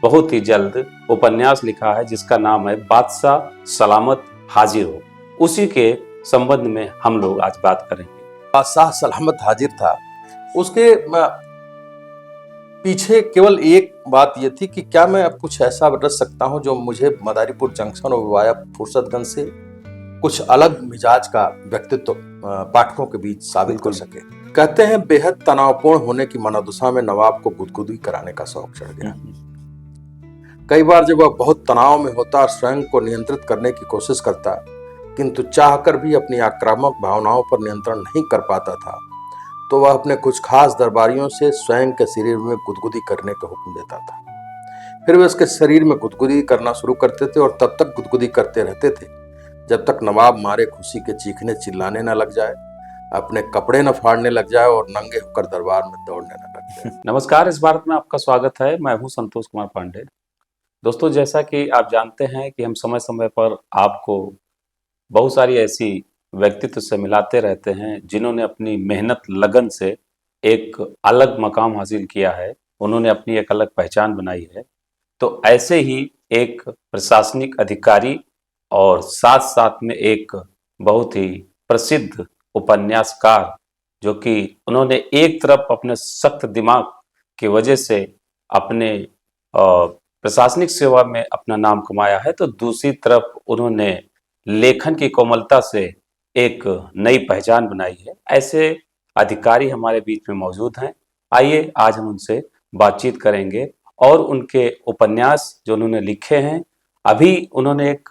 बहुत ही जल्द उपन्यास लिखा है जिसका नाम है बादशाह सलामत हाजिर हो। उसी के संबंध में हम लोग आज बात करेंगे। बादशाह सलामत हाजिर था, उसके पीछे केवल एक बात यह थी कि क्या मैं अब कुछ ऐसा रच सकता हूं जो मुझे मदारीपुर जंक्शन और वाया फुर्सतगंज से कुछ अलग मिजाज का व्यक्तित्व पाठकों के बीच साबित कर सके। कहते हैं बेहद तनावपूर्ण होने की मनोदशा में नवाब को गुदगुदी कराने का शौक चढ़ गया। कई बार जब वह बहुत तनाव में होता और स्वयं को नियंत्रित करने की कोशिश करता, किंतु चाहकर भी अपनी आक्रामक भावनाओं पर नियंत्रण नहीं कर पाता था, तो वह अपने कुछ खास दरबारियों से स्वयं के शरीर में गुदगुदी करने का हुक्म देता था। फिर वे उसके शरीर में गुदगुदी करना शुरू करते थे और तब तक गुदगुदी करते रहते थे जब तक नवाब मारे खुशी के चीखने चिल्लाने न लग जाए, अपने कपड़े न फाड़ने लग जाए और नंगे होकर दरबार में दौड़ने न लग जाए। नमस्कार, इस भारत में आपका स्वागत है। मैं हूं संतोष कुमार पांडे। दोस्तों, जैसा कि आप जानते हैं कि हम समय समय पर आपको बहुत सारी ऐसी व्यक्तित्व से मिलाते रहते हैं जिन्होंने अपनी मेहनत लगन से एक अलग मकाम हासिल किया है, उन्होंने अपनी एक अलग पहचान बनाई है। तो ऐसे ही एक प्रशासनिक अधिकारी और साथ साथ में एक बहुत ही प्रसिद्ध उपन्यासकार, जो कि उन्होंने एक तरफ अपने सख्त दिमाग की वजह से अपने प्रशासनिक सेवा में अपना नाम कमाया है, तो दूसरी तरफ उन्होंने लेखन की कोमलता से एक नई पहचान बनाई है। ऐसे अधिकारी हमारे बीच में मौजूद हैं। आइए आज हम उनसे बातचीत करेंगे और उनके उपन्यास जो उन्होंने लिखे हैं, अभी उन्होंने एक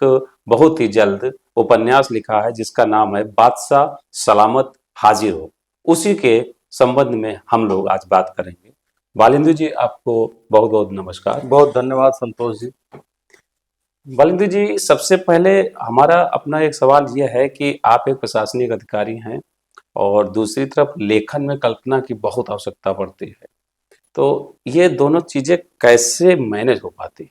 बहुत ही जल्द उपन्यास लिखा है जिसका नाम है बादशाह सलामत हाजिर हो। उसी के संबंध में हम लोग आज बात करेंगे। बालिंदु जी, आपको बहुत बहुत नमस्कार। बहुत धन्यवाद संतोष जी। बालिंदु जी, सबसे पहले हमारा अपना एक सवाल यह है कि आप एक प्रशासनिक अधिकारी हैं और दूसरी तरफ लेखन में कल्पना की बहुत आवश्यकता पड़ती है, तो ये दोनों चीजें कैसे मैनेज हो पाती?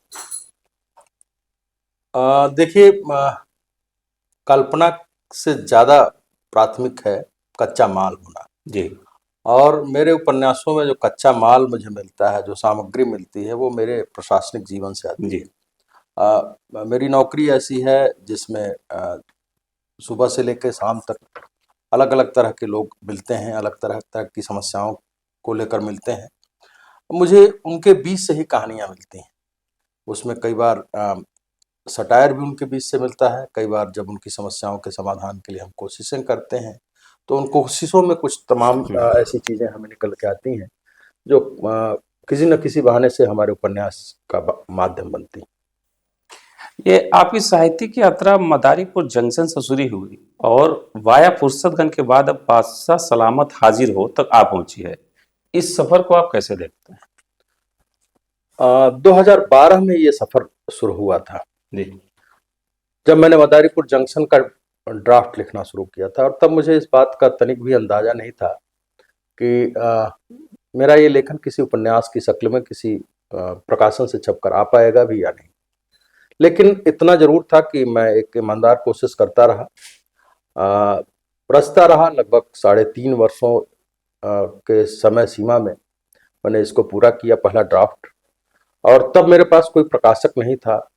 देखिए, कल्पना से ज्यादा प्राथमिक है कच्चा माल होना जी। और मेरे उपन्यासों में जो कच्चा माल मुझे मिलता है, जो सामग्री मिलती है, वो मेरे प्रशासनिक जीवन से आती है। मेरी नौकरी ऐसी है जिसमें सुबह से लेकर शाम तक अलग अलग तरह के लोग मिलते हैं, अलग तरह तरह की समस्याओं को लेकर मिलते हैं। मुझे उनके बीच से ही कहानियाँ मिलती हैं। उसमें कई बार सटायर भी उनके बीच से मिलता है। कई बार जब उनकी समस्याओं के समाधान के लिए हम कोशिशें करते हैं, तो उन कोशिशों में कुछ तमाम ऐसी चीज़ें हमें निकल के आती हैं जो किसी न किसी बहाने से हमारे उपन्यास का माध्यम बनती हैं। ये आपकी साहित्यिक यात्रा मदारीपुर जंक्शन से शुरू हुई और वाया फुर्सतगंज के बाद अब बादशाह सलामत हाजिर हो तक आ पहुंची है। इस सफर को आप कैसे देखते हैं? 2012 में ये सफर शुरू हुआ था जी। जब मैंने मदारीपुर जंक्शन का ड्राफ्ट लिखना शुरू किया था, और तब मुझे इस बात का तनिक भी अंदाजा नहीं था कि मेरा ये लेखन किसी उपन्यास की शक्ल में किसी प्रकाशन से छपकर आ पाएगा भी या नहीं। लेकिन इतना जरूर था कि मैं एक ईमानदार कोशिश करता रहा, रचता रहा। लगभग 3.5 वर्षों के समय सीमा में मैंने इसको पूरा किया, पहला ड्राफ्ट। और तब मेरे पास कोई प्रकाशक नहीं था।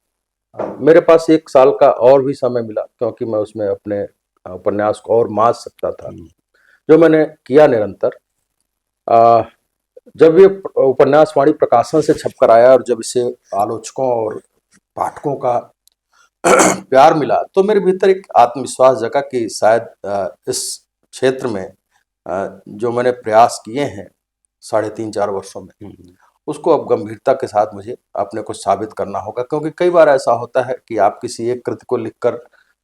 मेरे पास 1 साल का और भी समय मिला, क्योंकि मैं उसमें अपने उपन्यास को और माज सकता था, जो मैंने किया निरंतर। जब ये उपन्यास वाणी प्रकाशन से छपकर आया और जब इसे आलोचकों और पाठकों का प्यार मिला, तो मेरे भीतर एक आत्मविश्वास जगा कि शायद इस क्षेत्र में जो मैंने प्रयास किए हैं 3.5-4 वर्षों में, उसको अब गंभीरता के साथ मुझे अपने को साबित करना होगा। क्योंकि कई बार ऐसा होता है कि आप किसी एक कृति को लिखकर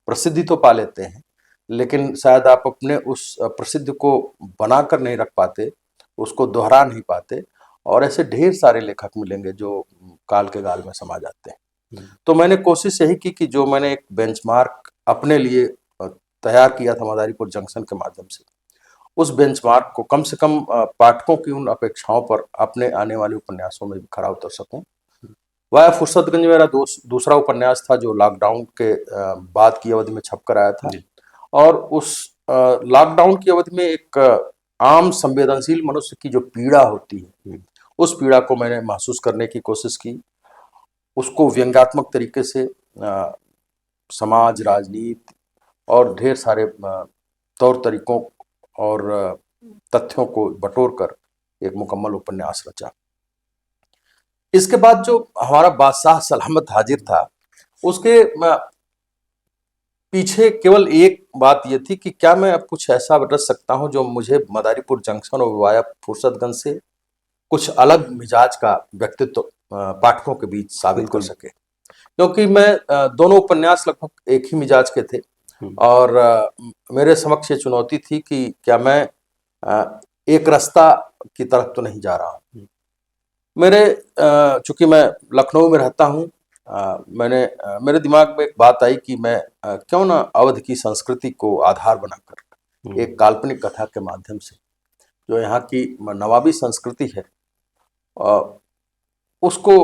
प्रसिद्धि तो पा लेते हैं, लेकिन शायद आप अपने उस प्रसिद्धि को बनाकर नहीं रख पाते, उसको दोहरा नहीं पाते, और ऐसे ढेर सारे लेखक मिलेंगे जो काल के गाल में समा जाते हैं। तो मैंने कोशिश यही की कि जो मैंने एक बेंचमार्क अपने लिए तैयार किया था मदारीपुर जंक्शन के माध्यम से, उस बेंचमार्क को कम से कम पाठकों की उन अपेक्षाओं पर अपने आने वाले उपन्यासों में खरा उतर सकूं। वाया फुर्सतगंज मेरा दूसरा उपन्यास था जो लॉकडाउन के बाद की अवधि में छपकर आया था, और उस लॉकडाउन की अवधि में एक आम संवेदनशील मनुष्य की जो पीड़ा होती है, उस पीड़ा को मैंने महसूस करने की कोशिश की। उसको व्यंग्यात्मक तरीके से समाज, राजनीति और ढेर सारे तौर तरीकों और तथ्यों को बटोर कर एक मुकम्मल उपन्यास रचा। इसके बाद जो हमारा बादशाह सलामत हाजिर था, उसके पीछे केवल एक बात यह थी कि क्या मैं अब कुछ ऐसा रच सकता हूं जो मुझे मदारीपुर जंक्शन और वाया फुर्सतगंज से कुछ अलग मिजाज का व्यक्तित्व पाठकों के बीच साबित कर सके। क्योंकि मैं दोनों उपन्यास लगभग एक ही मिजाज के थे और मेरे समक्ष ये चुनौती थी कि क्या मैं एक रास्ता की तरफ तो नहीं जा रहा हूँ। चूंकि मैं लखनऊ में रहता हूँ, मेरे दिमाग में एक बात आई कि मैं क्यों ना अवध की संस्कृति को आधार बनाकर एक काल्पनिक कथा के माध्यम से जो यहाँ की नवाबी संस्कृति है उसको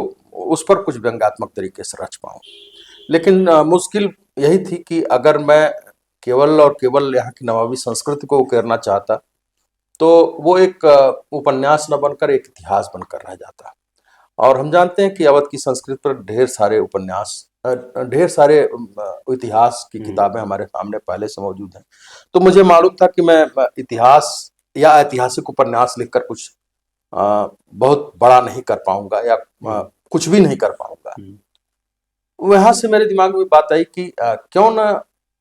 उस पर कुछ व्यंग्यात्मक तरीके से रच पाऊँ। लेकिन मुश्किल यही थी कि अगर मैं केवल और केवल यहाँ की नवाबी संस्कृति को उकेरना चाहता तो वो एक उपन्यास न बनकर एक इतिहास बनकर रह जाता। और हम जानते हैं कि अवध की संस्कृति पर ढेर सारे उपन्यास, ढेर सारे इतिहास की किताबें हमारे सामने पहले से मौजूद हैं। तो मुझे मालूम था कि मैं इतिहास या ऐतिहासिक उपन्यास लिखकर कुछ बहुत बड़ा नहीं कर पाऊंगा या कुछ भी नहीं कर पाऊंगा। वहां से मेरे दिमाग में बात आई कि क्यों ना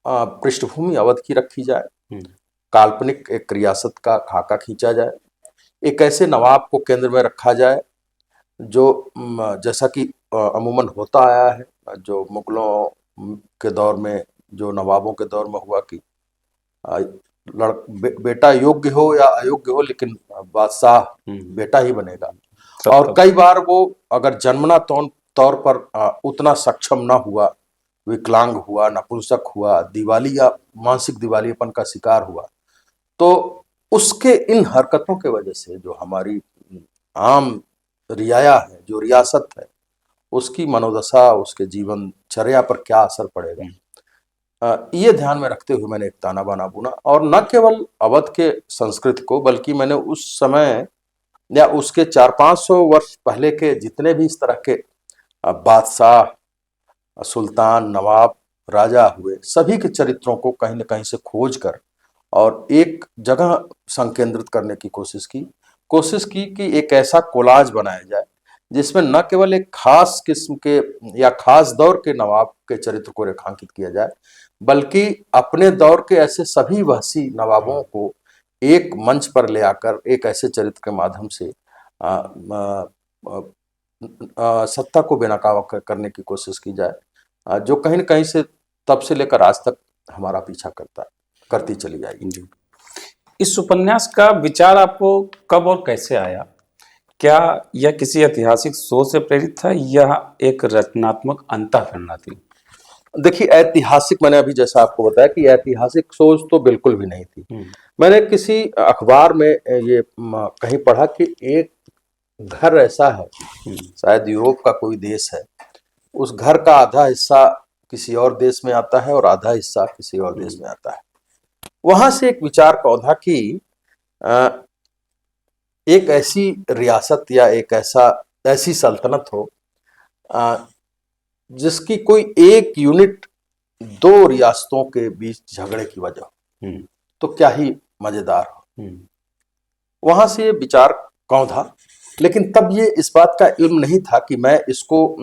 पृष्ठभूमि अवध की रखी जाए, काल्पनिक एक रियासत का खाका खींचा जाए, एक ऐसे नवाब को केंद्र में रखा जाए जो जैसा कि अमूमन होता आया है, जो मुगलों के दौर में, जो नवाबों के दौर में हुआ कि बेटा योग्य हो या अयोग्य हो लेकिन बादशाह बेटा ही बनेगा। और कई बार वो अगर जन्मना तौर पर उतना सक्षम ना हुआ, विकलांग हुआ, नपुंसक हुआ, दिवाली या मानसिक दिवालियापन का शिकार हुआ, तो उसके इन हरकतों के वजह से जो हमारी आम रियाया है, जो रियासत है, उसकी मनोदशा, उसके जीवनचर्या पर क्या असर पड़ेगा, ये ध्यान में रखते हुए मैंने एक ताना बाना बुना। और न केवल अवध के संस्कृति को बल्कि मैंने उस समय या उसके 400-500 वर्ष पहले के जितने भी इस तरह के बादशाह, सुल्तान, नवाब, राजा हुए, सभी के चरित्रों को कहीं न कहीं से खोज कर और एक जगह संकेंद्रित करने की कोशिश की कि एक ऐसा कोलाज बनाया जाए जिसमें न केवल एक खास किस्म के या खास दौर के नवाब के चरित्र को रेखांकित किया जाए, बल्कि अपने दौर के ऐसे सभी वहसी नवाबों को एक मंच पर ले आकर एक ऐसे चरित्र के माध्यम से सत्ता को बेनकाब करने की कोशिश की जाए, जो कहीं न कहीं से तब से लेकर आज तक हमारा पीछा करती चली जाएगी। इस उपन्यास का विचार आपको कब और कैसे आया? क्या यह किसी ऐतिहासिक सोच से प्रेरित था या एक रचनात्मक अंतःप्रेरणा थी? देखिए, ऐतिहासिक, मैंने अभी जैसा आपको बताया कि ऐतिहासिक सोच तो बिल्कुल भी नहीं थी। मैंने किसी अखबार में ये कहीं पढ़ा कि एक घर ऐसा है, शायद यूरोप का कोई देश है, उस घर का आधा हिस्सा किसी और देश में आता है और आधा हिस्सा किसी और देश में आता है। वहां से एक विचार पौधा कि एक ऐसी रियासत या एक ऐसी सल्तनत हो जिसकी कोई एक यूनिट दो रियासतों के बीच झगड़े की वजह हो, तो क्या ही मजेदार हो। वहां से ये विचार कौंधा, लेकिन तब ये इस बात का इल्म नहीं था कि मैं इसको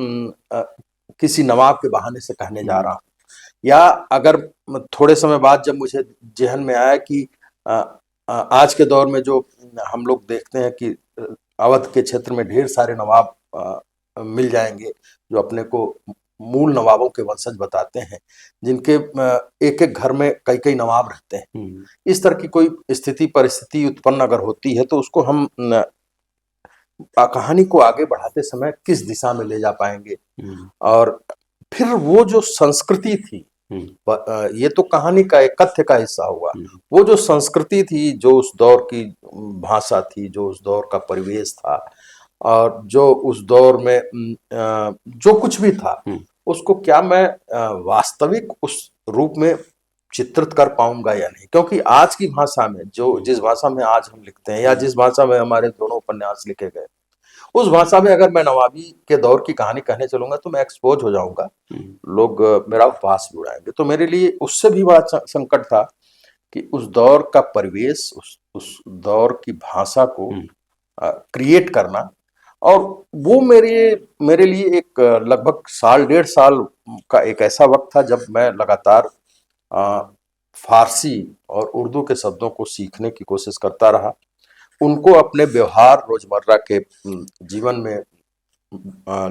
किसी नवाब के बहाने से कहने जा रहा हूँ, या अगर थोड़े समय बाद जब मुझे जहन में आया कि आज के दौर में जो हम लोग देखते हैं कि अवध के क्षेत्र में ढेर सारे नवाब मिल जाएंगे जो अपने को मूल नवाबों के वंशज बताते हैं, जिनके एक एक घर में कई कई नवाब रहते हैं। इस तरह की कोई स्थिति परिस्थिति उत्पन्न अगर होती है तो उसको हम कहानी को आगे बढ़ाते समय किस दिशा में ले जा पाएंगे। और फिर वो जो संस्कृति थी, ये तो कहानी का एक कथ्य का हिस्सा हुआ, वो जो संस्कृति थी, जो उस दौर की भाषा थी, जो उस दौर का परिवेश था और जो उस दौर में जो कुछ भी था, उसको क्या मैं वास्तविक उस रूप में चित्रित कर पाऊंगा या नहीं। क्योंकि आज की भाषा में जिस भाषा में आज हम लिखते हैं या जिस भाषा में हमारे दोनों उपन्यास लिखे गए, उस भाषा में अगर मैं नवाबी के दौर की कहानी कहने चलूंगा तो मैं एक्सपोज हो जाऊंगा, लोग मेरा उपवास भी उड़ाएंगे। तो मेरे लिए उससे भी बड़ा संकट था कि उस दौर का परिवेश, उस दौर की भाषा को क्रिएट करना। और वो मेरे लिए एक लगभग साल 1.5 साल का एक ऐसा वक्त था जब मैं लगातार फारसी और उर्दू के शब्दों को सीखने की कोशिश करता रहा, उनको अपने व्यवहार रोजमर्रा के जीवन में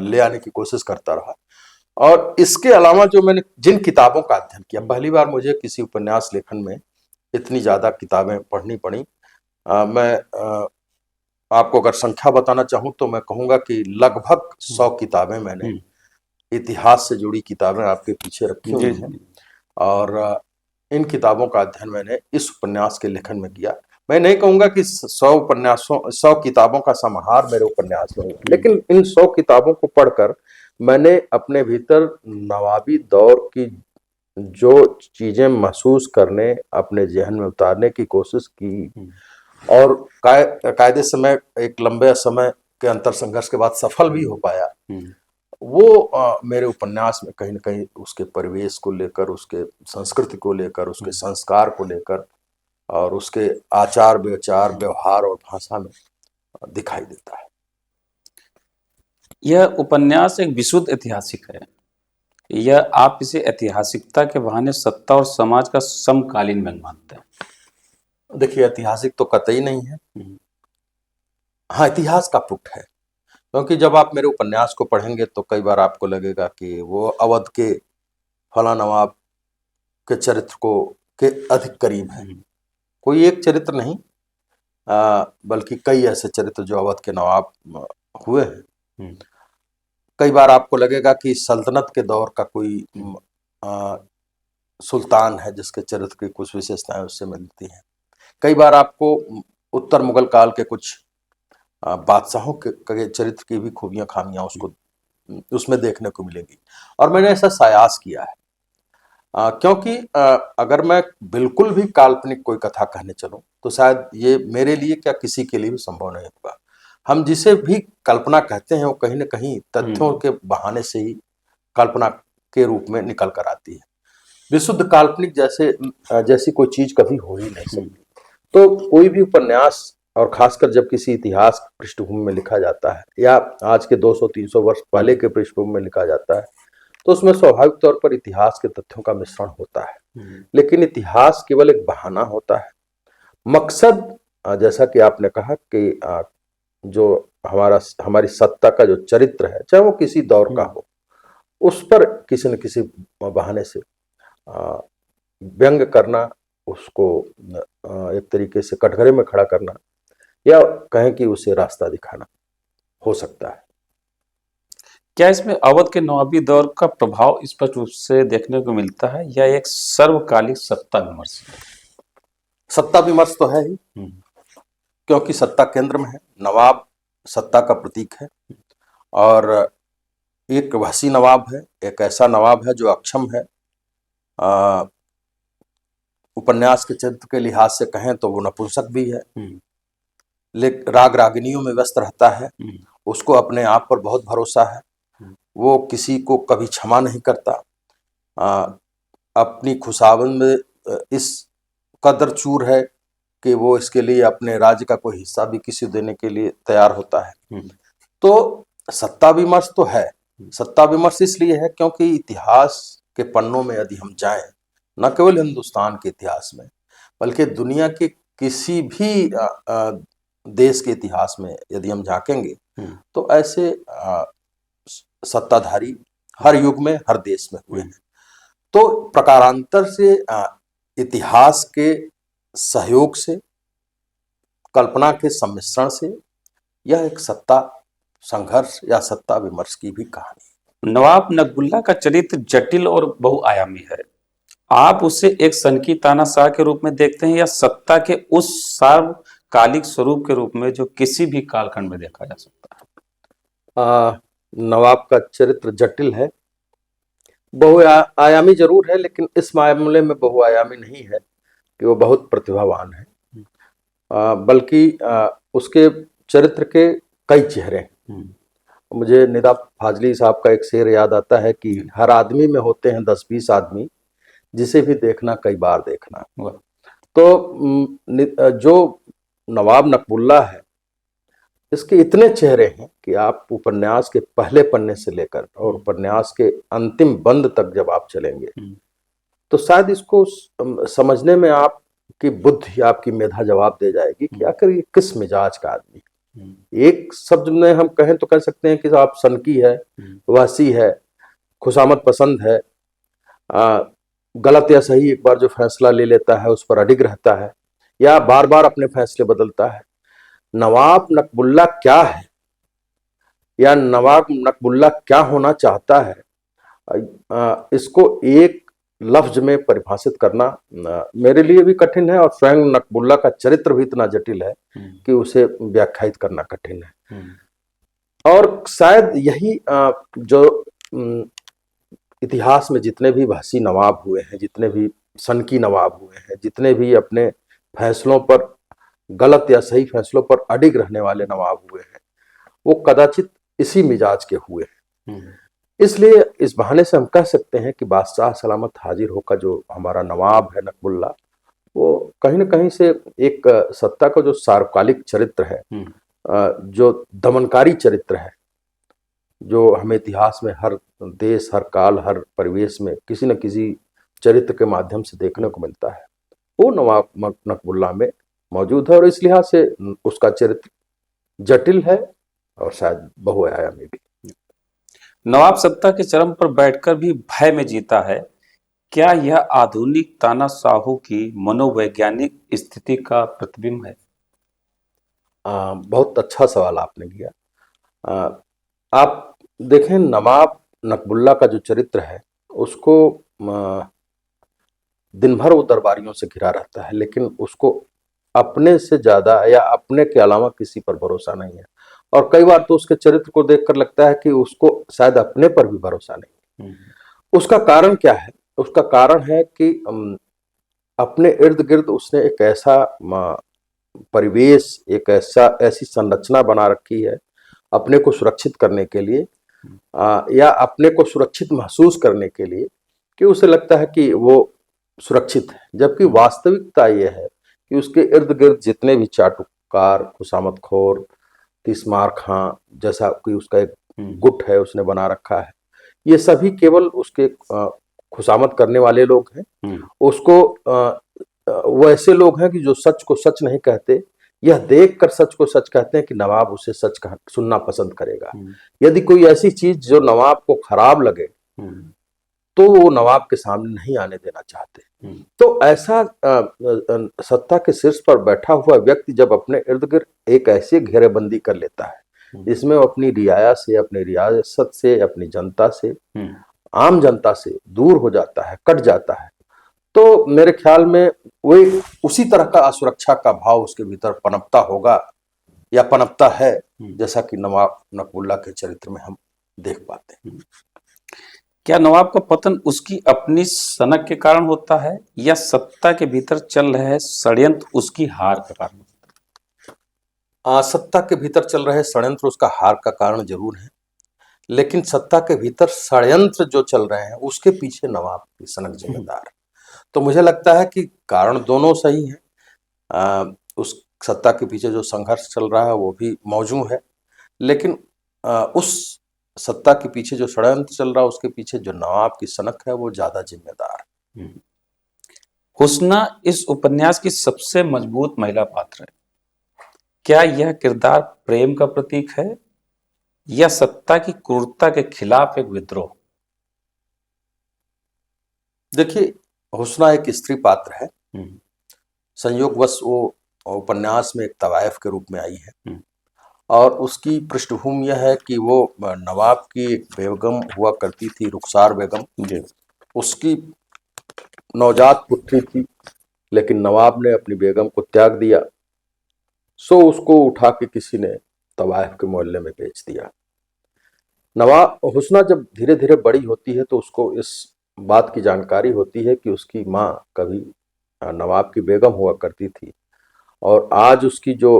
ले आने की कोशिश करता रहा। और इसके अलावा जो मैंने जिन किताबों का अध्ययन किया, पहली बार मुझे किसी उपन्यास लेखन में इतनी ज्यादा किताबें पढ़नी पड़ी। मैं आपको अगर संख्या बताना चाहूं तो मैं कहूंगा कि लगभग 100 किताबें मैंने इतिहास से जुड़ी किताबें आपके पीछे रखी हुई हैं। और इन किताबों का अध्ययन मैंने इस उपन्यास के लेखन में किया। मैं नहीं कहूंगा कि 100 किताबों का समाहार मेरे उपन्यास में हुआ, लेकिन इन 100 किताबों को पढ़कर मैंने अपने भीतर नवाबी दौर की जो चीजें महसूस करने, अपने जहन में उतारने की कोशिश की, और कायदे से मैं एक लंबे समय के अंतर संघर्ष के बाद सफल भी हो पाया। वो मेरे उपन्यास में कहीं ना कहीं उसके परिवेश को लेकर, उसके संस्कृति को लेकर, उसके संस्कार को लेकर और उसके आचार विचार, व्यवहार और भाषा में दिखाई देता है। यह उपन्यास एक विशुद्ध ऐतिहासिक है। यह आप इसे ऐतिहासिकता के बहाने सत्ता और समाज का समकालीन व्यंग मानते हैं? देखिए, ऐतिहासिक तो कतई नहीं है, हाँ इतिहास का पुट है। क्योंकि जब आप मेरे उपन्यास को पढ़ेंगे तो कई बार आपको लगेगा कि वो अवध के फला नवाब के चरित्र को के अधिक करीब है। कोई एक चरित्र नहीं, बल्कि कई ऐसे चरित्र जो अवध के नवाब हुए हैं। कई बार आपको लगेगा कि सल्तनत के दौर का कोई सुल्तान है जिसके चरित्र की कुछ विशेषताएं उससे मिलती हैं। कई बार आपको उत्तर मुगल काल के कुछ बादशाहों के चरित्र की भी खूबियां खामियां उसमें देखने को मिलेगी। और मैंने ऐसा सायास किया है, क्योंकि अगर मैं बिल्कुल भी काल्पनिक कोई कथा कहने चलूं तो शायद ये मेरे लिए क्या किसी के लिए भी संभव नहीं होगा। हम जिसे भी कल्पना कहते हैं वो कहीं ना कहीं तथ्यों के बहाने से ही कल्पना के रूप में निकल कर आती है। विशुद्ध काल्पनिक जैसी कोई चीज कभी हो ही नहीं सकती। तो कोई भी उपन्यास, और खासकर जब किसी इतिहास पृष्ठभूमि में लिखा जाता है या आज के 200-300 वर्ष पहले के पृष्ठभूमि में लिखा जाता है, तो उसमें स्वाभाविक तौर पर इतिहास के तथ्यों का मिश्रण होता है। लेकिन इतिहास केवल एक बहाना होता है। मकसद, जैसा कि आपने कहा कि जो हमारी सत्ता का जो चरित्र है, चाहे वो किसी दौर का हो, उस पर किसी न किसी बहाने से व्यंग करना, उसको एक तरीके से कटघरे में खड़ा करना, या कहें कि उसे रास्ता दिखाना हो सकता है। क्या इसमें अवध के नवाबी दौर का प्रभाव स्पष्ट रूप से देखने को मिलता है या एक सर्वकालिक सत्ता विमर्श? सत्ता विमर्श तो है ही, क्योंकि सत्ता केंद्र में है। नवाब सत्ता का प्रतीक है और एक वहशी नवाब है, एक ऐसा नवाब है जो अक्षम है। उपन्यास के चरित्र के लिहाज से कहें तो वो नपुंसक भी है, लेकिन राग रागिनियों में व्यस्त रहता है। उसको अपने आप पर बहुत भरोसा है, वो किसी को कभी क्षमा नहीं करता। अपनी खुशाबंद में इस कदर चूर है कि वो इसके लिए अपने राज्य का कोई हिस्सा भी किसी देने के लिए तैयार होता है। तो सत्ता विमर्श तो है। सत्ता विमर्श इसलिए है क्योंकि इतिहास के पन्नों में यदि हम जाएं, न केवल हिंदुस्तान के इतिहास में बल्कि दुनिया के किसी भी देश के इतिहास में यदि हम झांकेंगे तो ऐसे सत्ताधारी हर युग में, हर देश में हुए हैं। तो प्रकारांतर से इतिहास के सहयोग से, कल्पना के सम्मिश्रण से यह एक सत्ता संघर्ष या सत्ता विमर्श की भी कहानी। नवाब नकबुल्ला का चरित्र जटिल और बहुआयामी है। आप उसे एक सनकी तानाशाह के रूप में देखते हैं या सत्ता के उस सार्वकालिक स्वरूप के रूप में जो किसी भी कालखंड में देखा जा सकता है? नवाब का चरित्र जटिल है, बहुआयामी जरूर है, लेकिन इस मामले में बहुआयामी नहीं है कि वो बहुत प्रतिभावान है, बल्कि उसके चरित्र के कई चेहरे हैं। मुझे निदा फाजली साहब का एक शेर याद आता है कि हर आदमी में होते हैं 10-20 आदमी, जिसे भी देखना कई बार देखना। वाह। तो जो नवाब नकबुल्ला है, इसके इतने चेहरे हैं कि आप उपन्यास के पहले पन्ने से लेकर और उपन्यास के अंतिम बंद तक जब आप चलेंगे तो शायद इसको समझने में आपकी बुद्धि, आपकी मेधा जवाब दे जाएगी कि आखिर ये किस मिजाज का आदमी है। एक शब्द में हम कहें तो कह सकते हैं कि आप सनकी है, वासी है, खुशामद पसंद है, गलत या सही एक बार जो फैसला ले लेता है उस पर अडिग रहता है या बार बार अपने फैसले बदलता है। नवाब नकबुल्ला क्या है या नवाब नकबुल्ला क्या होना चाहता है, इसको एक लफ्ज में परिभाषित करना मेरे लिए भी कठिन है और स्वयं नकबुल्ला का चरित्र भी इतना जटिल है कि उसे व्याख्यायित करना कठिन है। और शायद यही जो इतिहास में जितने भी वहशी नवाब हुए हैं, जितने भी सनकी नवाब हुए हैं, जितने भी अपने फैसलों पर, गलत या सही फैसलों पर अडिग रहने वाले नवाब हुए हैं, वो कदाचित इसी मिजाज के हुए हैं। इसलिए इस बहाने से हम कह सकते हैं कि बादशाह सलामत हाजिर हो का जो हमारा नवाब है नकबुल्ला, वो कहीं न कहीं से एक सत्ता का जो सार्वकालिक चरित्र है, जो दमनकारी चरित्र है, जो हमें इतिहास में हर देश, हर काल, हर परिवेश में किसी न किसी चरित्र के माध्यम से देखने को मिलता है, वो नवाब नकबुल्ला में मौजूद है और इस लिहाज से उसका चरित्र जटिल है और शायद बहुआयामी भी। नवाब सत्ता के चरम पर बैठकर भी भय में जीता है। क्या यह आधुनिक तानाशाहों की मनोवैज्ञानिक स्थिति का प्रतिबिंब है? बहुत अच्छा सवाल आपने किया। आप देखें, नवाब नकबुल्ला का जो चरित्र है उसको दिन भर वो दरबारियों से घिरा रहता है, लेकिन उसको अपने से ज्यादा या अपने के अलावा किसी पर भरोसा नहीं है और कई बार तो उसके चरित्र को देखकर लगता है कि उसको शायद अपने पर भी भरोसा नहीं है। उसका कारण क्या है? उसका कारण है कि अपने इर्द गिर्द उसने एक ऐसा परिवेश, एक ऐसी संरचना बना रखी है अपने को सुरक्षित करने के लिए, या अपने को सुरक्षित महसूस करने के लिए कि उसे लगता है कि वो सुरक्षित है, जबकि वास्तविकता ये है कि उसके इर्द गिर्द जितने भी चाटुकार, खुशामदखोर, तीसमार खां जैसा कि उसका एक गुट है उसने बना रखा है, ये सभी केवल उसके खुशामद करने वाले लोग हैं। उसको वो ऐसे लोग हैं कि जो सच को सच नहीं कहते, यह देखकर सच को सच कहते हैं कि नवाब उसे सच सुनना पसंद करेगा। यदि कोई ऐसी चीज जो नवाब को खराब लगे तो वो नवाब के सामने नहीं आने देना चाहते। तो ऐसा सत्ता के शीर्ष पर बैठा हुआ व्यक्ति जब अपने इर्द गिर्द एक ऐसी घेरेबंदी कर लेता है जिसमें वो अपनी रियाया से, अपनी रियासत से, अपनी जनता से, आम जनता से दूर हो जाता है, कट जाता है, तो मेरे ख्याल में वो उसी तरह का असुरक्षा का भाव उसके भीतर पनपता होगा या पनपता है, जैसा कि नवाब नकबुल्ला के चरित्र में हम देख पाते हैं। क्या नवाब का पतन उसकी अपनी सनक के कारण होता है या सत्ता के भीतर चल रहे षड्यंत्र उसकी हार का कारण? सत्ता के भीतर चल रहे षड्यंत्र उसका हार का कारण जरूर है, लेकिन सत्ता के भीतर षड्यंत्र जो चल रहे हैं उसके पीछे नवाब की सनक जिम्मेदार। तो मुझे लगता है कि कारण दोनों सही हैं। उस सत्ता के पीछे जो संघर्ष चल रहा है वो भी मौजूद है, लेकिन उस सत्ता के पीछे जो षड्यंत्र चल रहा है उसके पीछे जो नवाब की सनक है वो ज्यादा जिम्मेदार है। हुस्ना इस उपन्यास की सबसे मजबूत महिला पात्र है। क्या यह किरदार प्रेम का प्रतीक है या सत्ता की क्रूरता के खिलाफ एक विद्रोह? देखिए, हुस्ना एक स्त्री पात्र है। संयोगवश वो उपन्यास में एक तवायफ के रूप में आई है और उसकी पृष्ठभूमि यह है कि वो नवाब की एक बेगम हुआ करती थी, रुखसार बेगम। उसकी नवजात पुत्री थी, लेकिन नवाब ने अपनी बेगम को त्याग दिया, सो उसको उठा के किसी ने तवायफ के मोहल्ले में बेच दिया। नवाब हुस्ना जब धीरे धीरे बड़ी होती है तो उसको इस बात की जानकारी होती है कि उसकी माँ कभी नवाब की बेगम हुआ करती थी और आज उसकी जो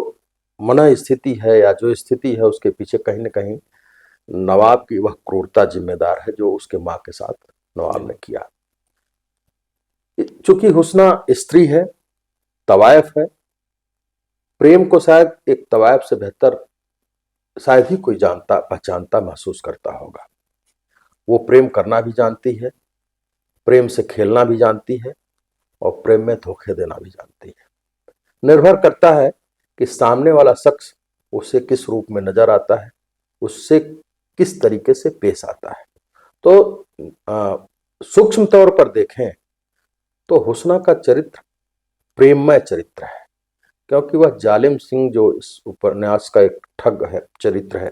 मन स्थिति है या जो स्थिति है उसके पीछे कहीं ना कहीं नवाब की वह क्रूरता जिम्मेदार है जो उसके माँ के साथ नवाब ने किया। चूंकि हुस्ना स्त्री है, तवायफ है, प्रेम को शायद एक तवायफ से बेहतर शायद ही कोई जानता पहचानता महसूस करता होगा। वो प्रेम करना भी जानती है, प्रेम से खेलना भी जानती है और प्रेम में धोखे देना भी जानती है। निर्भर करता है कि सामने वाला शख्स उसे किस रूप में नजर आता है, उससे किस तरीके से पेश आता है। तो सूक्ष्म तौर पर देखें तो हुस्ना का चरित्र प्रेममय चरित्र है, क्योंकि वह जालिम सिंह जो इस उपन्यास का एक ठग है चरित्र है,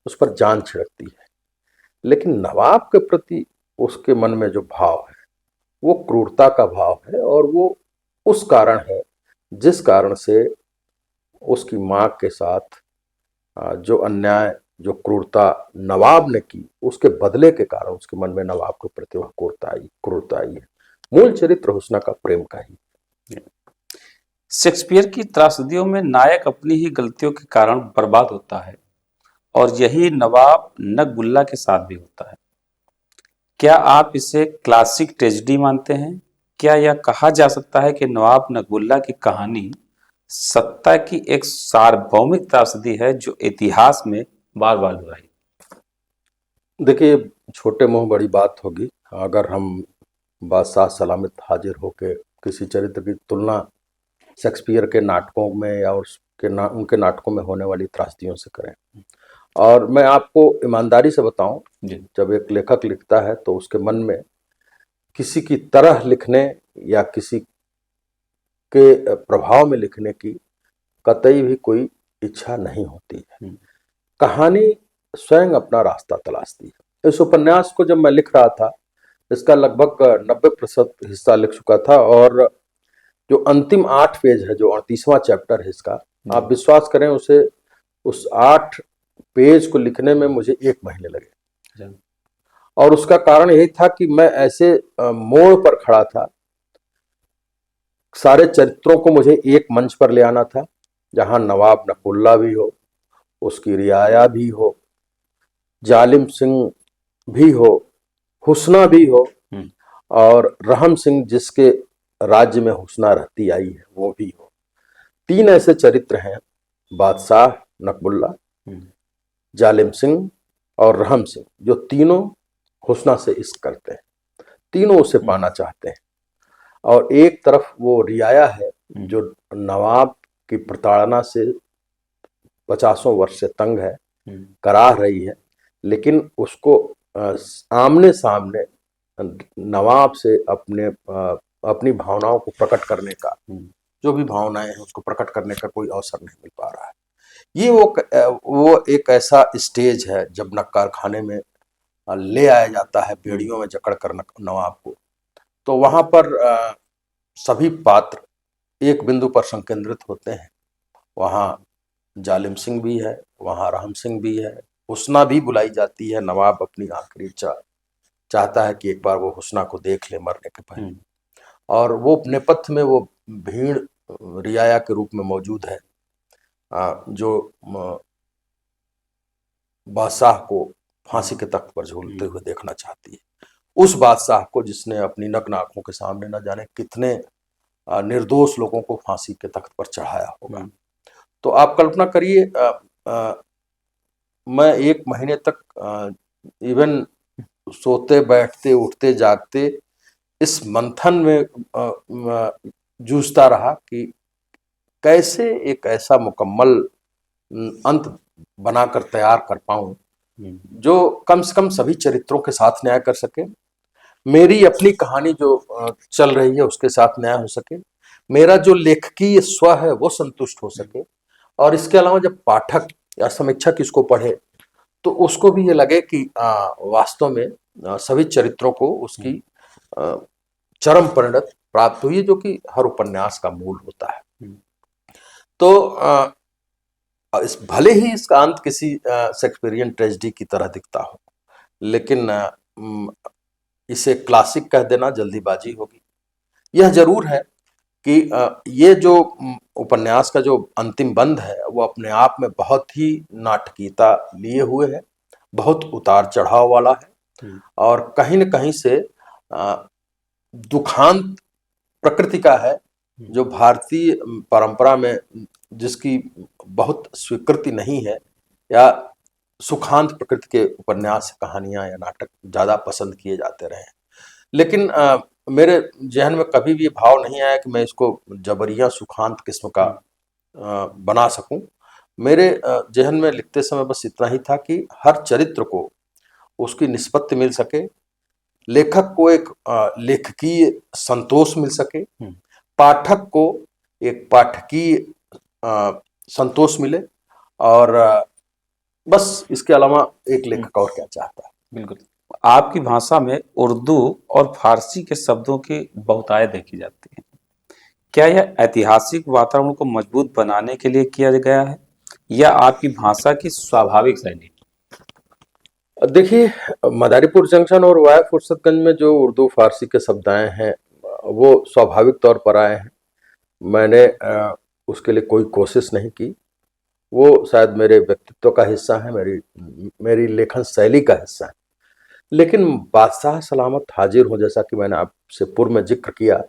उस पर जान छिड़कती है। लेकिन नवाब के प्रति उसके मन में जो भाव है वो क्रूरता का भाव है, और वो उस कारण है जिस कारण से उसकी माँ के साथ जो अन्याय, जो क्रूरता नवाब ने की, उसके बदले के कारण उसके मन में नवाब के प्रति वह क्रूरता आई है। मूल चरित्र हुस्ना का प्रेम का ही। शेक्सपियर की त्रासदियों में नायक अपनी ही गलतियों के कारण बर्बाद होता है और यही नवाब नकबुल्ला के साथ भी होता है। क्या आप इसे क्लासिक ट्रेजेडी मानते हैं? क्या यह कहा जा सकता है कि नवाब नकबुल्ला की कहानी सत्ता की एक सार्वभौमिक त्रासदी है जो इतिहास में बार बार दोहराई? देखिए, छोटे मुंह बड़ी बात होगी अगर हम बादशाह सलामत हाजिर होकर किसी चरित्र की तुलना शेक्सपियर के नाटकों में या उनके नाटकों में होने वाली त्रासदियों से करें। और मैं आपको ईमानदारी से बताऊं, जब एक लेखक लिखता है तो उसके मन में किसी की तरह लिखने या किसी के प्रभाव में लिखने की कतई भी कोई इच्छा नहीं होती है। कहानी स्वयं अपना रास्ता तलाशती है। इस उपन्यास को जब मैं लिख रहा था, इसका लगभग 90% हिस्सा लिख चुका था, और जो अंतिम 8 पेज है, जो 38वां चैप्टर है इसका, आप विश्वास करें उस 8 पेज को लिखने में मुझे 1 महीने लगे। और उसका कारण यही था कि मैं ऐसे मोड़ पर खड़ा था, सारे चरित्रों को मुझे एक मंच पर ले आना था जहां नवाब नकुल्ला भी हो, उसकी रियाया भी हो, जालिम सिंह भी हो, हुस्ना भी हो, और रहम सिंह जिसके राज्य में हुस्ना रहती आई है वो भी हो। 3 ऐसे चरित्र हैं, बादशाह नकबुल्ला, जालिम सिंह और रहम सिंह, जो तीनों हुस्ना से इश्क करते हैं, तीनों उसे पाना चाहते हैं। और एक तरफ वो रियाया है जो नवाब की प्रताड़ना से 50 वर्ष से तंग है, कराह रही है, लेकिन उसको आमने सामने नवाब से अपनी भावनाओं को प्रकट करने का, जो भी भावनाएं हैं उसको प्रकट करने का कोई अवसर नहीं मिल पा रहा है। ये वो एक ऐसा स्टेज है जब नक्कार खाने में ले आया जाता है बेड़ियों में जकड़ कर नवाब को, तो वहां पर सभी पात्र एक बिंदु पर संकेंद्रित होते हैं। वहां जालिम सिंह भी है, वहां रहम सिंह भी है, हुस्ना भी बुलाई जाती है। नवाब अपनी आखिरी इच्छा चाहता है कि एक बार वो हुस्ना को देख ले मरने के पहले, और वो नेपथ्य में वो भीड़ रियाया के रूप में मौजूद है जो बादशाह को फांसी के तख्त पर झूलते हुए देखना चाहती है। उस बादशाह को जिसने अपनी नग्न आंखों के सामने न जाने कितने निर्दोष लोगों को फांसी के तख्त पर चढ़ाया होगा। तो आप कल्पना करिए, मैं 1 महीने तक इवन सोते बैठते उठते जागते इस मंथन में जूझता रहा कि कैसे एक ऐसा मुकम्मल अंत बनाकर तैयार कर पाऊं जो कम से कम सभी चरित्रों के साथ न्याय कर सके, मेरी अपनी कहानी जो चल रही है उसके साथ न्याय हो सके, मेरा जो लेखकीय स्व है वो संतुष्ट हो सके, और इसके अलावा जब पाठक या समीक्षक इसको पढ़े तो उसको भी ये लगे कि वास्तव में सभी चरित्रों को उसकी चरम परिणत प्राप्त हुई है, जो कि हर उपन्यास का मूल होता है। तो इस भले ही इसका अंत किसी शेक्सपियरियन ट्रेजेडी की तरह दिखता हो, लेकिन इसे क्लासिक कह देना जल्दीबाजी होगी। यह जरूर है कि ये जो उपन्यास का जो अंतिम बंद है वो अपने आप में बहुत ही नाटकीयता लिए हुए है, बहुत उतार चढ़ाव वाला है, हम्म, और कहीं न कहीं से दुखांत प्रकृति का है, जो भारतीय परंपरा में जिसकी बहुत स्वीकृति नहीं है, या सुखांत प्रकृति के उपन्यास, कहानियां या नाटक ज्यादा पसंद किए जाते रहे हैं। लेकिन मेरे जहन में कभी भी ये भाव नहीं आया कि मैं इसको जबरिया सुखांत किस्म का बना सकूं। मेरे जहन में लिखते समय बस इतना ही था कि हर चरित्र को उसकी निष्पत्ति मिल सके, लेखक को एक लेखकीय संतोष मिल सके, पाठक को एक पाठकीय संतोष मिले, और बस इसके अलावा एक लेखक और क्या चाहता है। बिल्कुल। आपकी भाषा में उर्दू और फारसी के शब्दों की बहुतायत देखी जाती है। क्या यह ऐतिहासिक वातावरण को मजबूत बनाने के लिए किया गया है या आपकी भाषा की स्वाभाविक शैली? देखिए, मदारीपुर जंक्शन और वाया फुर्सतगंज में जो उर्दू फारसी के शब्द आए हैं वो स्वाभाविक तौर पर आए हैं। मैंने उसके लिए कोई कोशिश नहीं की। वो शायद मेरे व्यक्तित्व का हिस्सा है, मेरी मेरी लेखन शैली का हिस्सा है। लेकिन बादशाह सलामत हाजिर हूँ, जैसा कि मैंने आपसे पूर्व में जिक्र किया,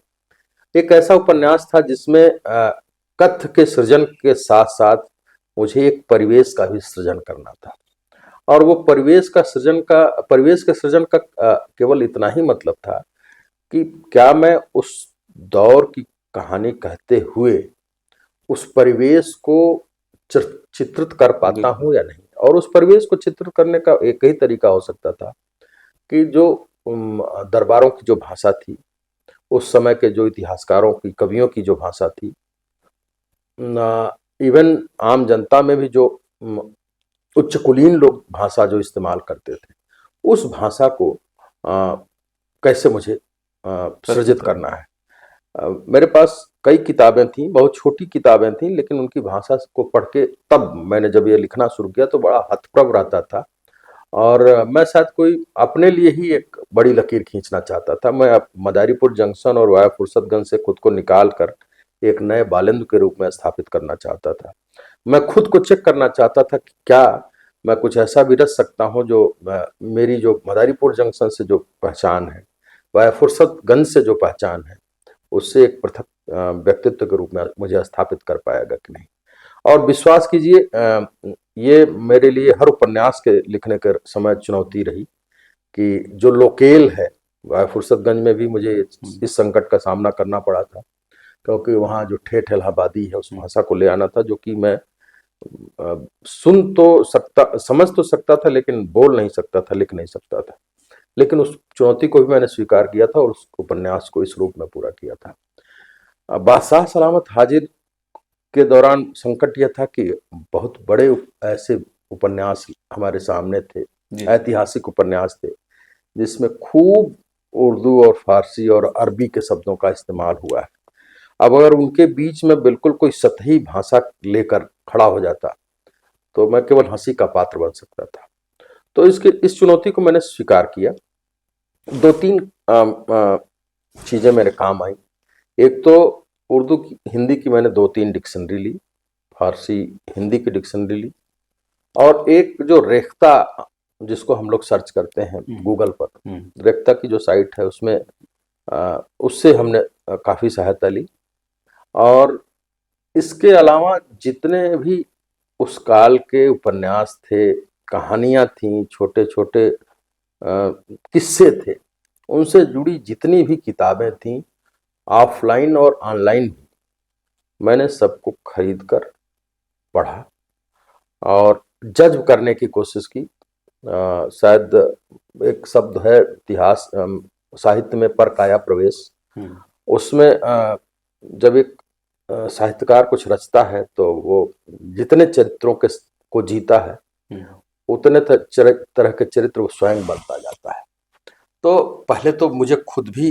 एक ऐसा उपन्यास था जिसमें कथ्य के सृजन के साथ साथ मुझे एक परिवेश का भी सृजन करना था। और वो परिवेश के सृजन का केवल इतना ही मतलब था कि क्या मैं उस दौर की कहानी कहते हुए उस परिवेश को चित्रित कर पाता हूँ या नहीं। और उस परिवेश को चित्रित करने का एक ही तरीका हो सकता था कि जो दरबारों की जो भाषा थी, उस समय के जो इतिहासकारों की, कवियों की जो भाषा थी, इवन आम जनता में भी जो उच्च कुलीन लोग भाषा जो इस्तेमाल करते थे, उस भाषा को कैसे मुझे सृजित करना है। मेरे पास कई किताबें थीं, बहुत छोटी किताबें थीं, लेकिन उनकी भाषा को पढ़ के तब मैंने जब ये लिखना शुरू किया तो बड़ा हतप्रभ रहता था, और मैं शायद कोई अपने लिए ही एक बड़ी लकीर खींचना चाहता था। मैं मदारीपुर जंक्शन और वाया फुर्सतगंज से खुद को निकाल कर एक नए बालिंद के रूप में स्थापित करना चाहता था। मैं खुद को चेक करना चाहता था कि क्या मैं कुछ ऐसा भी रच सकता हूँ जो मेरी जो मदारीपुर जंक्शन से जो पहचान है, वाया फुर्सतगंज से जो पहचान है, उससे एक पृथक व्यक्तित्व के रूप में मुझे स्थापित कर पाएगा कि नहीं। और विश्वास कीजिए, ये मेरे लिए हर उपन्यास के लिखने के समय चुनौती रही कि जो लोकेल है, वाया फुर्सतगंज में भी मुझे इस संकट का सामना करना पड़ा था, क्योंकि वहाँ जो ठेठ इलाहाबादी है उस भाषा को ले आना था, जो कि मैं सुन तो सकता, समझ तो सकता था, लेकिन बोल नहीं सकता था, लिख नहीं सकता था। लेकिन उस चुनौती को भी मैंने स्वीकार किया था और उस उपन्यास को इस रूप में पूरा किया था। बादशाह सलामत हाजिर के दौरान संकट यह था कि बहुत बड़े ऐसे उपन्यास हमारे सामने थे, ऐतिहासिक उपन्यास थे, जिसमें खूब उर्दू और फारसी और अरबी के शब्दों का इस्तेमाल हुआ है। अब अगर उनके बीच में बिल्कुल कोई सतही भाषा लेकर खड़ा हो जाता तो मैं केवल हंसी का पात्र बन सकता था। तो इस चुनौती को मैंने स्वीकार किया। दो तीन चीजें मेरे काम आई। एक तो उर्दू की, हिंदी की मैंने 2-3 डिक्शनरी ली, फारसी हिंदी की डिक्शनरी ली, और एक जो रेख्ता जिसको हम लोग सर्च करते हैं गूगल पर, रेख्ता की जो साइट है उसमें उससे हमने काफ़ी सहायता ली। और इसके अलावा जितने भी उस काल के उपन्यास थे, कहानियाँ थीं, छोटे छोटे किस्से थे, उनसे जुड़ी जितनी भी किताबें थीं, ऑफलाइन और ऑनलाइन भी, मैंने सबको खरीद कर पढ़ा और जज्ब करने की कोशिश की। शायद एक शब्द है इतिहास साहित्य में, परकाया प्रवेश। उसमें जब एक साहित्यकार कुछ रचता है तो वो जितने चरित्रों के को जीता है, उतने तरह के चरित्र वो स्वयं बनता जाता है। तो पहले तो मुझे खुद भी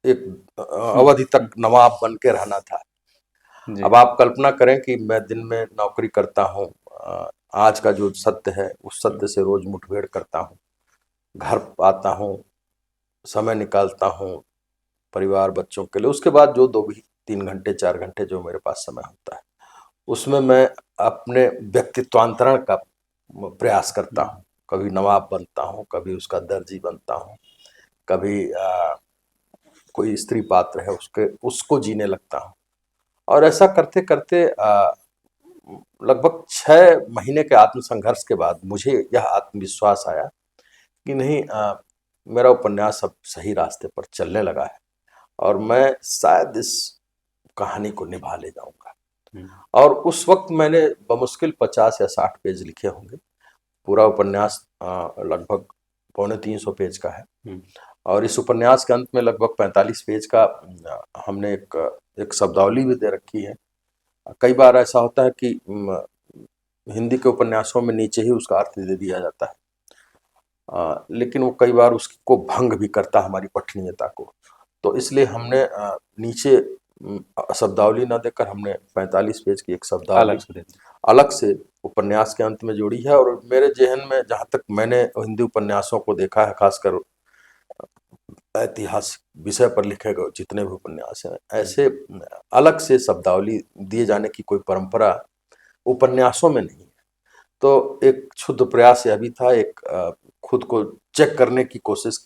एक अवधि तक नवाब बन के रहना था। अब आप कल्पना करें कि मैं दिन में नौकरी करता हूँ, आज का जो सत्य है उस सत्य से रोज मुठभेड़ करता हूँ, घर आता हूँ, समय निकालता हूँ, परिवार बच्चों के लिए। उसके बाद जो 2 भी 3 घंटे 4 घंटे जो मेरे पास समय होता है, उसमें मैं अपने व्यक्तित्वांतरण का प्रयास करता हूँ। कभी नवाब बनता हूँ, कभी उसका दर्जी बनता हूँ, कभी कोई स्त्री पात्र है उसको जीने लगता हूँ। और ऐसा करते-करते लगभग 6 महीने के आत्मसंघर्ष के बाद मुझे यह आत्मविश्वास आया कि नहीं, मेरा उपन्यास अब सही रास्ते पर चलने लगा है और मैं शायद इस कहानी को निभा ले जाऊँगा। और उस वक़्त मैंने बमुश्किल 50 या 60 पेज लिखे होंगे। पूरा उपन्यास लगभग पौने 300 पेज का है और इस उपन्यास के अंत में लगभग 45 पेज का हमने एक शब्दावली भी दे रखी है। कई बार ऐसा होता है कि हिंदी के उपन्यासों में नीचे ही उसका अर्थ दे दिया जाता है, लेकिन वो कई बार उसको भंग भी करता है हमारी पठनीयता को। तो इसलिए हमने नीचे शब्दावली ना देकर हमने 45 पेज की एक शब्दावली अलग से उपन्यास के अंत में जोड़ी है। और मेरे ज़हन में जहाँ तक मैंने हिंदी उपन्यासों को देखा है, खासकर ऐतिहासिक विषय पर लिखे गए जितने भी उपन्यास हैं, ऐसे अलग से शब्दावली दिए जाने की कोई परंपरा उपन्यासों में नहीं है। तो एक क्षुद्र प्रयास यह भी था, एक खुद को चेक करने की कोशिश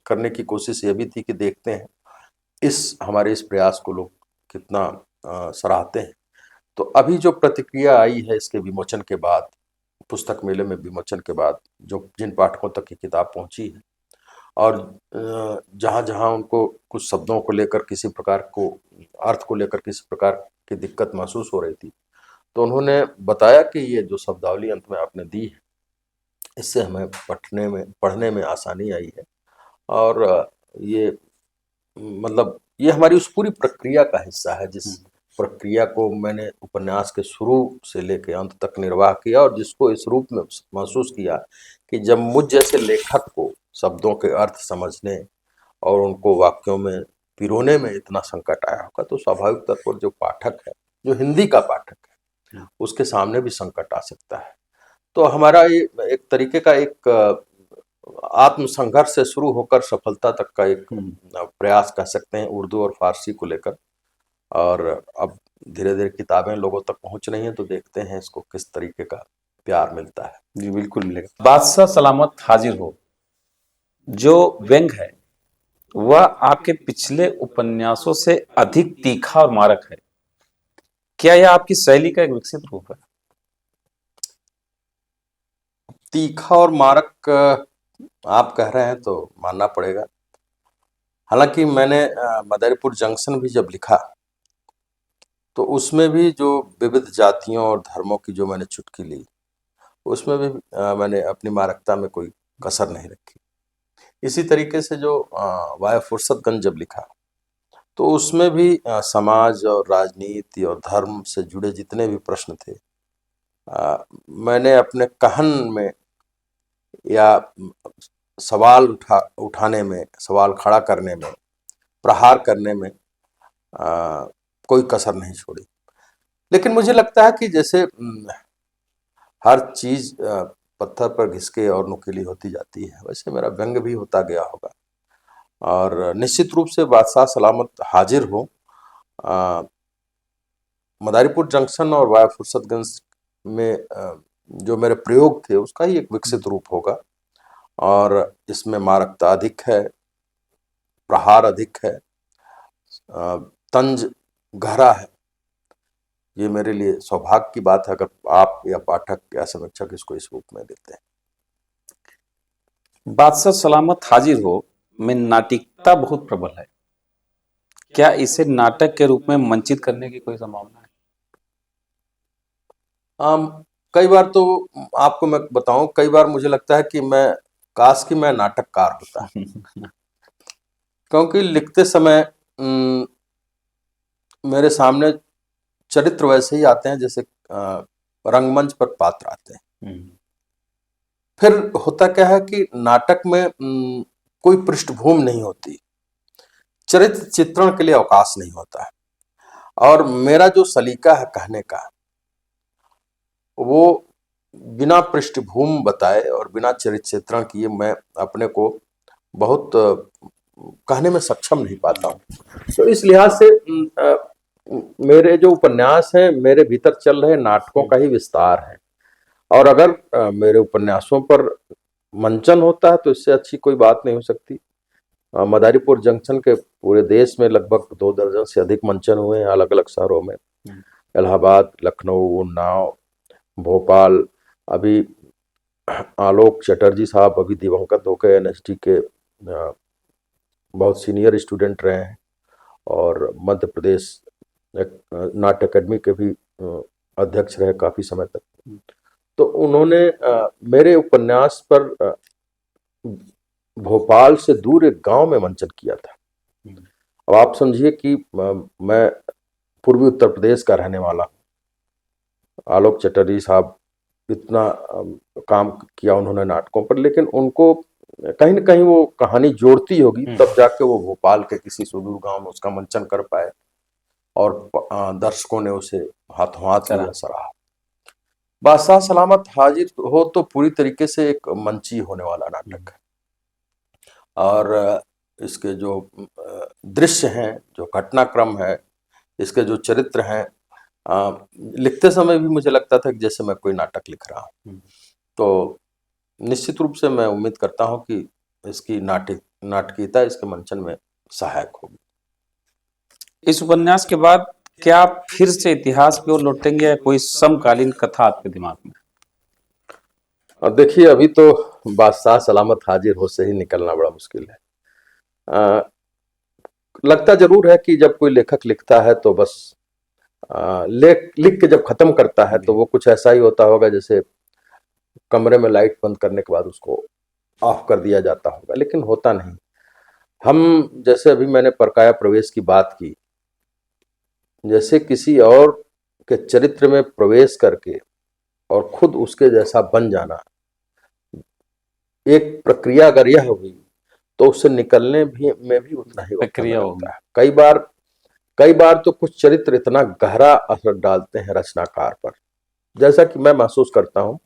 करने की कोशिश यह भी थी कि देखते हैं हमारे इस प्रयास को लोग कितना सराहते हैं। तो अभी जो प्रतिक्रिया आई है इसके विमोचन के बाद, पुस्तक मेले में विमोचन के बाद, जिन पाठकों तक ये किताब पहुंची है और जहाँ-जहाँ उनको कुछ शब्दों को लेकर किसी प्रकार को अर्थ को लेकर किसी प्रकार की दिक्कत महसूस हो रही थी, तो उन्होंने बताया कि ये जो शब्दावली अंत में आपने दी है, इससे हमें पढ़ने में आसानी आई है और ये मतलब ये हमारी उस पूरी प्रक्रिया का हिस्सा है जिस प्रक्रिया को मैंने उपन्यास के शुरू से लेकर अंत तक निर्वाह किया और जिसको इस रूप में महसूस किया कि जब मुझ जैसे लेखक को शब्दों के अर्थ समझने और उनको वाक्यों में पिरोने में इतना संकट आया होगा, तो स्वाभाविक तौर पर जो पाठक है, जो हिंदी का पाठक है, उसके सामने भी संकट आ सकता है। तो हमारा ये एक तरीके का एक आत्मसंघर्ष से शुरू होकर सफलता तक का एक प्रयास कह सकते हैं उर्दू और फारसी को लेकर। और अब धीरे-धीरे किताबें लोगों तक पहुंच रही हैं, तो देखते हैं इसको किस तरीके का प्यार मिलता है। जी बिल्कुल मिलेगा। बादशाह सलामत हाजिर हो जो व्यंग है वह आपके पिछले उपन्यासों से अधिक तीखा और मारक है। क्या यह आपकी शैली का एक विकसित रूप है? तीखा और मारक आप कह रहे हैं तो मानना पड़ेगा। हालांकि मैंने मदरपुर जंक्शन भी जब लिखा तो उसमें भी जो विविध जातियों और धर्मों की जो मैंने चुटकी ली, उसमें भी मैंने अपनी मारकता में कोई कसर नहीं रखी। इसी तरीके से जो वाया फुर्सतगंज जब लिखा तो उसमें भी समाज और राजनीति और धर्म से जुड़े जितने भी प्रश्न थे, मैंने अपने कहन में या सवाल उठाने में, सवाल खड़ा करने में, प्रहार करने में कोई कसर नहीं छोड़ी। लेकिन मुझे लगता है कि जैसे हर चीज पत्थर पर घिसके और नुकीली होती जाती है, वैसे मेरा व्यंग भी होता गया होगा। और निश्चित रूप से बादशाह सलामत हाजिर हो मदारीपुर जंक्शन और वाया फुर्सतगंज में जो मेरे प्रयोग थे उसका ही एक विकसित रूप होगा। और इसमें मारकता अधिक है, प्रहार अधिक है, तंज गहरा है। ये मेरे लिए सौभाग्य की बात है अगर आप या पाठक या समीक्षक इसको इस रूप में देते हैं। बादशाह सलामत हाजिर हो में नाटिकता बहुत प्रबल है। क्या इसे नाटक के रूप में मंचित करने की कोई संभावना है? कई बार तो आपको मैं बताऊं, कई बार मुझे लगता है कि काश कि मैं नाटककार होता क्योंकि लिखते समय मेरे सामने चरित्र वैसे ही आते हैं जैसे रंगमंच पर पात्र आते हैं। फिर होता क्या है कि नाटक में कोई पृष्ठभूमि नहीं होती, चरित्र चित्रण के लिए अवकाश नहीं होता है। और मेरा जो सलीका है कहने का, वो बिना पृष्ठभूमि बताए और बिना चरित्र चित्रण किए मैं अपने को बहुत कहने में सक्षम नहीं पाता हूँ। तो इस लिहाज से मेरे जो उपन्यास हैं मेरे भीतर चल रहे नाटकों का ही विस्तार है। और अगर मेरे उपन्यासों पर मंचन होता है तो इससे अच्छी कोई बात नहीं हो सकती। मदारीपुर जंक्शन के पूरे देश में लगभग 2 दर्जन से अधिक मंचन हुए हैं अलग अलग शहरों में, इलाहाबाद, लखनऊ, उन्नाव, भोपाल। अभी आलोक चटर्जी साहब अभी दिवंगत हो गए, एनएसडी के बहुत सीनियर स्टूडेंट रहे हैं और मध्य प्रदेश नाट्य अकेडमी के भी अध्यक्ष रहे काफी समय तक। तो उन्होंने मेरे उपन्यास पर भोपाल से दूर एक गांव में मंचन किया था। अब आप समझिए कि मैं पूर्वी उत्तर प्रदेश का रहने वाला हूं। आलोक चटर्जी साहब इतना काम किया उन्होंने नाटकों पर, लेकिन उनको कहीं न कहीं वो कहानी जोड़ती होगी तब जाके वो भोपाल के किसी सुदूर गांव में उसका मंचन कर पाए और दर्शकों ने उसे हाथों हाथ लिया, सराहा। बादशाह सलामत हाजिर हो तो पूरी तरीके से एक मंची होने वाला नाटक है और इसके जो दृश्य हैं, जो घटनाक्रम है, इसके जो चरित्र हैं, लिखते समय भी मुझे लगता था कि जैसे मैं कोई नाटक लिख रहा हूँ। तो निश्चित रूप से मैं उम्मीद करता हूँ कि इसकी नाटकीयता इसके मंचन में सहायक होगी। इस उपन्यास के बाद क्या आप फिर से इतिहास की ओर लौटेंगे या कोई समकालीन कथा आपके दिमाग में? अब देखिए, अभी तो बादशाह सलामत हाजिर हो से ही निकलना बड़ा मुश्किल है। लगता जरूर है कि जब कोई लेखक लिखता है तो बस लिख के जब खत्म करता है तो वो कुछ ऐसा ही होता होगा जैसे कमरे में लाइट बंद करने के बाद उसको ऑफ कर दिया जाता होगा, लेकिन होता नहीं। हम जैसे अभी मैंने परकाया प्रवेश की बात की, जैसे किसी और के चरित्र में प्रवेश करके और खुद उसके जैसा बन जाना, एक प्रक्रिया अगर यह होगी तो उससे निकलने में भी उतना ही वक्त लगता है। कई बार तो कुछ चरित्र इतना गहरा असर डालते हैं रचनाकार पर, जैसा कि मैं महसूस करता हूं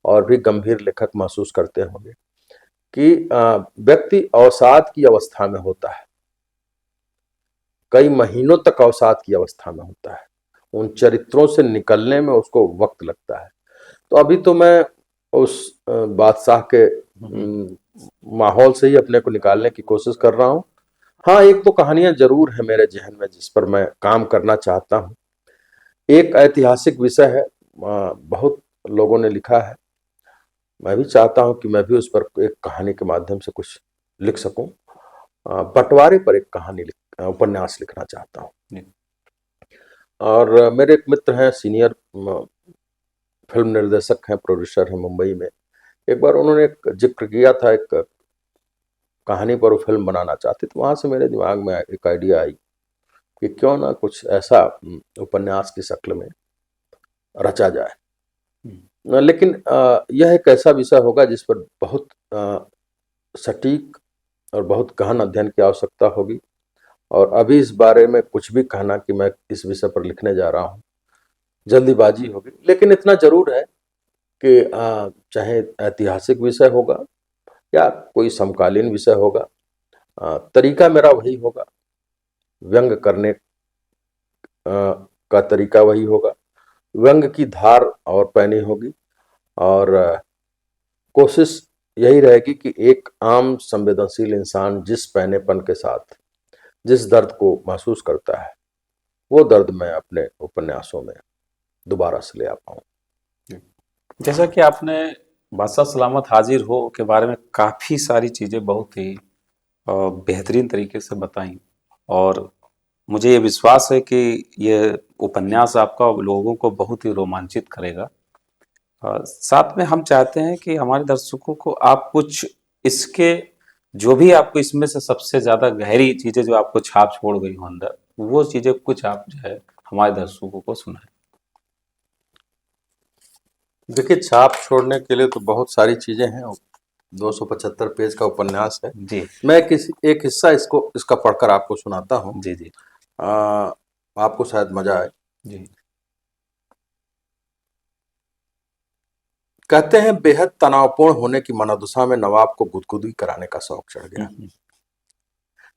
और भी गंभीर लेखक महसूस करते होंगे कि व्यक्ति अवसाद की अवस्था में होता है, कई महीनों तक अवसाद की अवस्था में होता है, उन चरित्रों से निकलने में उसको वक्त लगता है। तो अभी तो मैं उस बादशाह के माहौल से ही अपने को निकालने की कोशिश कर रहा हूँ। हाँ, एक तो कहानियां जरूर है मेरे जहन में जिस पर मैं काम करना चाहता हूँ। एक ऐतिहासिक विषय है, बहुत लोगों ने लिखा है, मैं भी चाहता हूँ कि मैं भी उस पर एक कहानी के माध्यम से कुछ लिख सकूं। बंटवारे पर एक उपन्यास लिखना चाहता हूँ। और मेरे एक मित्र हैं, सीनियर फिल्म निर्देशक हैं, प्रोड्यूसर हैं मुंबई में। एक बार उन्होंने एक जिक्र किया था, एक कहानी पर वो फिल्म बनाना चाहते, तो वहां से मेरे दिमाग में एक आइडिया आई कि क्यों ना कुछ ऐसा उपन्यास की शक्ल में रचा जाए। लेकिन यह एक ऐसा विषय होगा जिस पर बहुत सटीक और बहुत गहन अध्ययन की आवश्यकता होगी और अभी इस बारे में कुछ भी कहना कि मैं इस विषय पर लिखने जा रहा हूँ जल्दीबाजी होगी। लेकिन इतना जरूर है कि चाहे ऐतिहासिक विषय होगा या कोई समकालीन विषय होगा, तरीका मेरा वही होगा, व्यंग करने का तरीका वही होगा, व्यंग की धार और पैनी होगी और कोशिश यही रहेगी कि एक आम संवेदनशील इंसान जिस पैनेपन के साथ जिस दर्द को महसूस करता है वो दर्द मैं अपने उपन्यासों में दोबारा से ले आ पाऊं। जैसा कि आपने बादशाह सलामत हाजिर हो के बारे में काफी सारी चीजें बहुत ही बेहतरीन तरीके से बताई और मुझे ये विश्वास है कि ये उपन्यास आपका लोगों को बहुत ही रोमांचित करेगा। साथ में हम चाहते हैं कि हमारे दर्शकों को आप कुछ इसके जो भी आपको इसमें से सबसे ज्यादा गहरी चीजें जो आपको छाप छोड़ गई हो अंदर, वो चीजें कुछ आप जो है हमारे दर्शकों को सुनाएं। देखिए, छाप छोड़ने के लिए तो बहुत सारी चीजें हैं, 275 पेज का उपन्यास है जी। मैं एक हिस्सा इसका पढ़कर आपको सुनाता हूँ। जी जी। आपको शायद मजा आए। जी। कहते हैं बेहद तनावपूर्ण होने की मनोदशा में नवाब को गुदगुदी कराने का शौक चढ़ गया।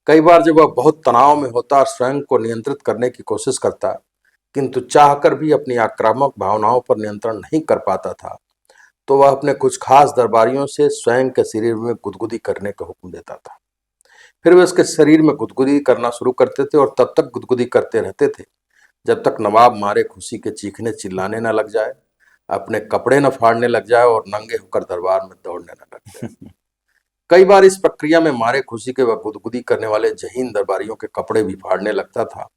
कई बार जब वह बहुत तनाव में होता और स्वयं को नियंत्रित करने की कोशिश करता, किंतु चाहकर भी अपनी आक्रामक भावनाओं पर नियंत्रण नहीं कर पाता था, तो वह अपने कुछ खास दरबारियों से स्वयं के शरीर में गुदगुदी करने का हुक्म देता था। फिर वे उसके शरीर में गुदगुदी करना शुरू करते थे और तब तक गुदगुदी करते रहते थे जब तक नवाब मारे खुशी के चीखने चिल्लाने न लग जाए, अपने कपड़े न फाड़ने लग जाए और नंगे होकर दरबार में दौड़ने न लग जाए। कई बार इस प्रक्रिया में मारे खुशी के वह गुदगुदी करने वाले जहीन दरबारियों के कपड़े भी फाड़ने लगता था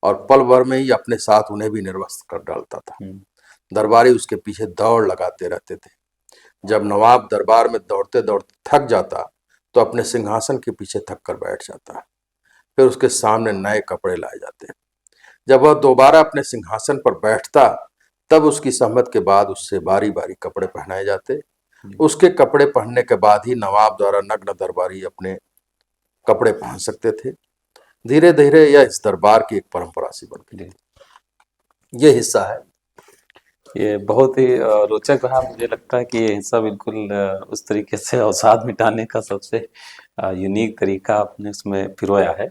और पल भर में ही अपने साथ उन्हें भी निर्वस्त्र कर डालता था। दरबारी उसके पीछे दौड़ लगाते रहते थे। जब नवाब दरबार में दौड़ते दौड़ते थक जाता तो अपने सिंहासन के पीछे थक कर बैठ जाता। फिर उसके सामने नए कपड़े लाए जाते। जब वह दोबारा अपने सिंहासन पर बैठता तब उसकी सहमत के बाद उससे बारी बारी कपड़े पहनाए जाते। उसके कपड़े पहनने के बाद ही नवाब द्वारा नग्न दरबारी अपने कपड़े पहन सकते थे। धीरे धीरे यह इस दरबार की एक परंपरा सी बन गई। ये हिस्सा है। ये बहुत ही रोचक रहा। मुझे लगता है कि ये हिस्सा बिल्कुल उस तरीके से अवसाद मिटाने का सबसे यूनिक तरीका आपने उसमें पिरोया है।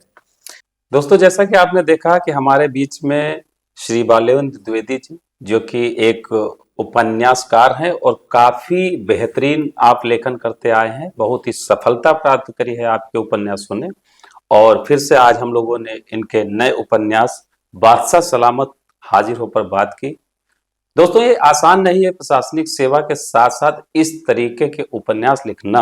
दोस्तों, जैसा कि आपने देखा कि हमारे बीच में श्री बालेन्द्र द्विवेदी जी, जो कि एक उपन्यासकार हैं और काफी बेहतरीन आप लेखन करते आए हैं, बहुत ही सफलता प्राप्त करी है आपके उपन्यासों ने। और फिर से आज हम लोगों ने इनके नए उपन्यास बादशाह सलामत हाजिर होकर बात की। दोस्तों, ये आसान नहीं है प्रशासनिक सेवा के साथ साथ इस तरीके के उपन्यास लिखना,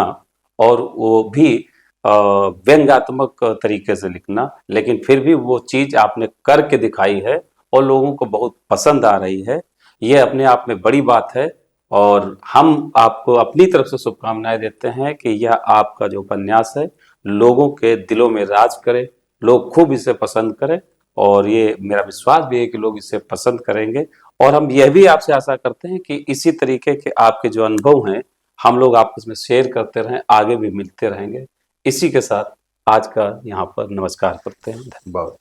और वो भी व्यंग्यात्मक तरीके से लिखना, लेकिन फिर भी वो चीज आपने करके दिखाई है और लोगों को बहुत पसंद आ रही है। ये अपने आप में बड़ी बात है और हम आपको अपनी तरफ से शुभकामनाएं देते हैं कि यह आपका जो उपन्यास है लोगों के दिलों में राज करे, लोग खूब इसे पसंद करें, और ये मेरा विश्वास भी है कि लोग इसे पसंद करेंगे। और हम यह भी आपसे आशा करते हैं कि इसी तरीके के आपके जो अनुभव हैं हम लोग आपस में शेयर करते रहें, आगे भी मिलते रहेंगे। इसी के साथ आज का यहाँ पर नमस्कार करते हैं। धन्यवाद।